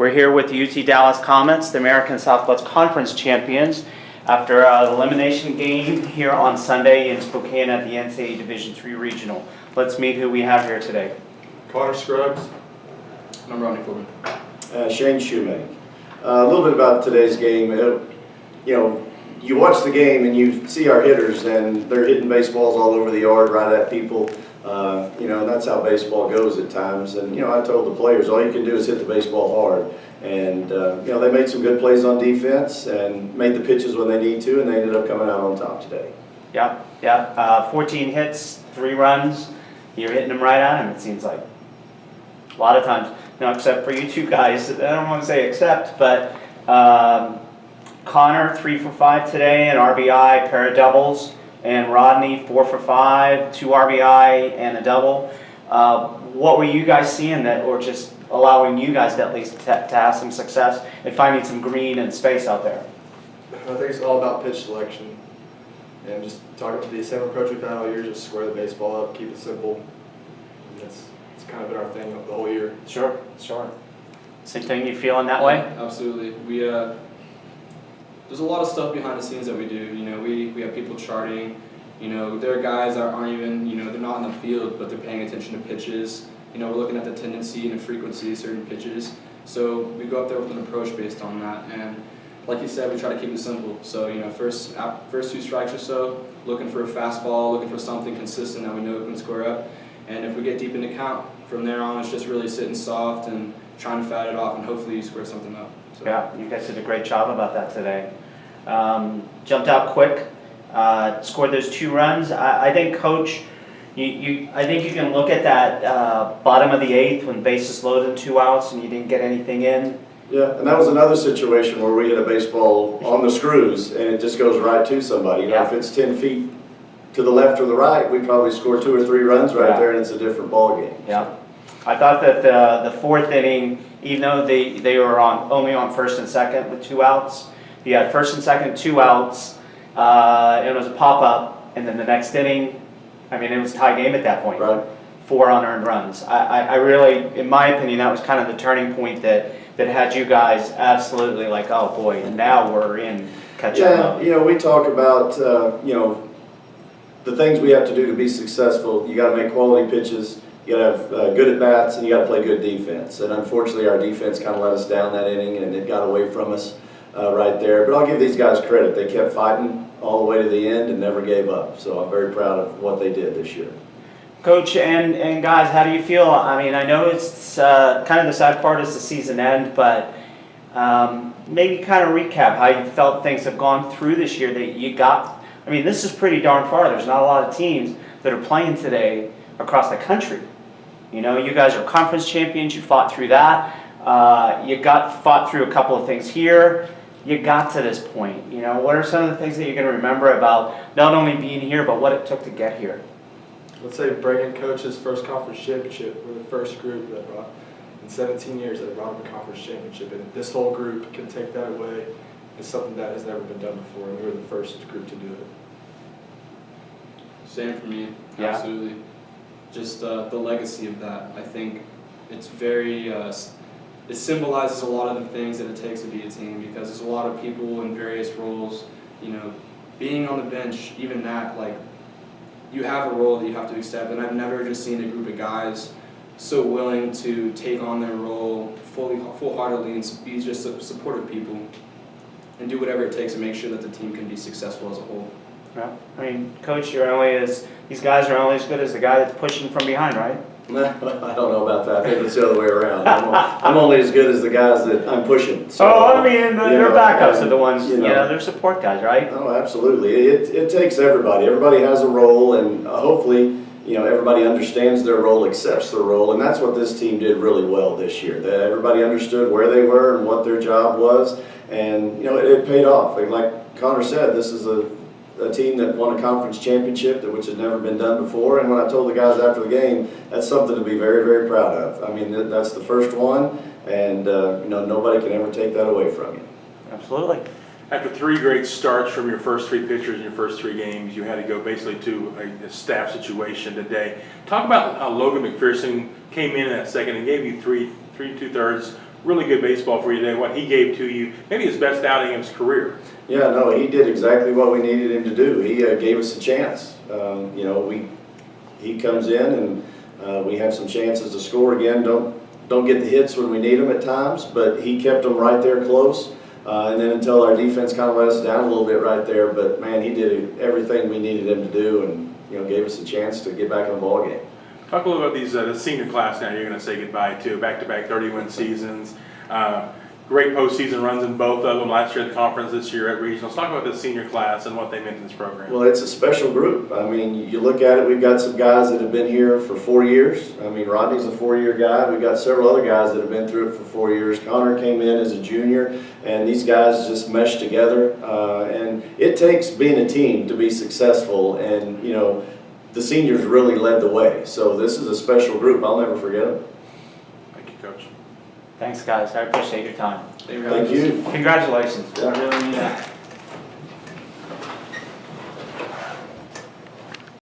We're here with the UT Dallas Comets, the American Southwest Conference champions, after an elimination game here on Sunday in Spokane at the NCAA Division III Regional. Let's meet who we have here today. Connor Scruggs. And I'm Rodney Corbin. Shane Shewmake. A little bit about today's game. You watch the game and you see our hitters, and they're hitting baseballs all over the yard, right at people. And that's how baseball goes at times. And I told the players, all you can do is hit the baseball hard. And they made some good plays on defense and made the pitches when they need to, and they ended up coming out on top today. Yeah. 14 hits, 3 runs. You're hitting them right at him, it seems like. A lot of times. No, except for you two guys. I don't want to say except, but Connor 3 for 5 today, an RBI, pair of doubles, and Rodney 4 for 5, 2 RBI and a double. What were you guys seeing that, or just allowing you guys to at least to have some success and finding some green and space out there? I think it's all about pitch selection, and just talking about the same approach we've had all year: just square the baseball up, keep it simple. And it's kind of been our thing the whole year. Sure. Same thing, you feeling that way? Absolutely. There's a lot of stuff behind the scenes that we do. We have people charting. There are guys that aren't even, they're not in the field, but they're paying attention to pitches. We're looking at the tendency and the frequency of certain pitches. So we go up there with an approach based on that. And like you said, we try to keep it simple. So, first 2 strikes or so, looking for a fastball, looking for something consistent that we know we can score up. And if we get deep in the count, from there on, it's just really sitting soft and trying to fat it off, and hopefully you square something up. So. Yeah, you guys did a great job about that today. Jumped out quick, scored those 2 runs. I think, Coach, I think you can look at that bottom of the 8th when bases loaded and 2 outs and you didn't get anything in. Yeah, and that was another situation where we hit a baseball on the screws and it just goes right to somebody. If it's 10 feet to the left or the right, we probably score 2 or 3 runs right there, and it's a different ball game. Yeah, I thought that the 4th inning, even though they were only on 1st and 2nd with 2 outs, you had 1st and 2nd 2 outs. It was a pop up, and then the next inning, it was a tie game at that point. Right. 4 unearned runs. I really, in my opinion, that was kind of the turning point that had you guys absolutely like, oh boy, now we're in catch-up mode. We talk about the things we have to do to be successful. You got to make quality pitches. You got to have good at-bats, and you got to play good defense. And unfortunately, our defense kind of let us down that inning, and it got away from us right there. But I'll give these guys credit. They kept fighting all the way to the end and never gave up. So I'm very proud of what they did this year. Coach and guys, how do you feel? I know it's kind of the sad part is the season end, but maybe kind of recap how you felt things have gone through this year that you got. This is pretty darn far. There's not a lot of teams that are playing today across the country. You guys are conference champions. You fought through that. You fought through a couple of things here. You got to this point. What are some of the things that you're going to remember about not only being here, but what it took to get here? Let's say bringing Coach's first conference championship. We're the first group that brought, in 17 years, that brought him a conference championship. And this whole group can take that away. It's something that has never been done before, and we were the first group to do it. Same for me, yeah. Absolutely. Just the legacy of that. I think it's very, it symbolizes a lot of the things that it takes to be a team, because there's a lot of people in various roles. Being on the bench, even that, you have a role that you have to accept, and I've never just seen a group of guys so willing to take on their role full-heartedly and be just supportive people and do whatever it takes to make sure that the team can be successful as a whole. Yeah. Coach, these guys are only as good as the guy that's pushing from behind, right? I don't know about that. I think it's the other way around. I'm only as good as the guys that I'm pushing. So, their backups are the ones, they're support guys, right? Oh, absolutely. It takes everybody. Everybody has a role, and hopefully, everybody understands their role, accepts their role, and that's what this team did really well this year. That everybody understood where they were and what their job was, and it paid off. Like Connor said, this is a team that won a conference championship, which had never been done before. And when I told the guys after the game, that's something to be very, very proud of. That's the first one, and nobody can ever take that away from you. Absolutely. After 3 great starts from your first 3 pitchers in your first 3 games, you had to go basically to a staff situation today. Talk about how Logan McPherson came in that second and gave you 3 2/3 really good baseball for you today, what he gave to you, maybe his best outing of his career. Yeah, no, he did exactly what we needed him to do. He gave us a chance. You know, he comes in and we have some chances to score again. Don't get the hits when we need them at times, but he kept them right there close. And then until our defense kind of let us down a little bit right there, but man, he did everything we needed him to do, and gave us a chance to get back in the ball game. Talk a little about these the senior class now you're going to say goodbye to, back-to-back 30-win seasons. Great postseason runs in both of them, last year at the conference, this year at regionals. Talk about the senior class and what they meant to this program. Well, it's a special group. I mean, you look at it, we've got some guys that have been here for 4 years. I mean, Rodney's a 4-year guy. We've got several other guys that have been through it for 4 years. Connor came in as a junior, and these guys just meshed together. And it takes being a team to be successful, and, the seniors really led the way. So this is a special group. I'll never forget them. Thank you, Coach. Thanks, guys. I appreciate your time. Thank you. Congratulations. Yeah. I really mean that.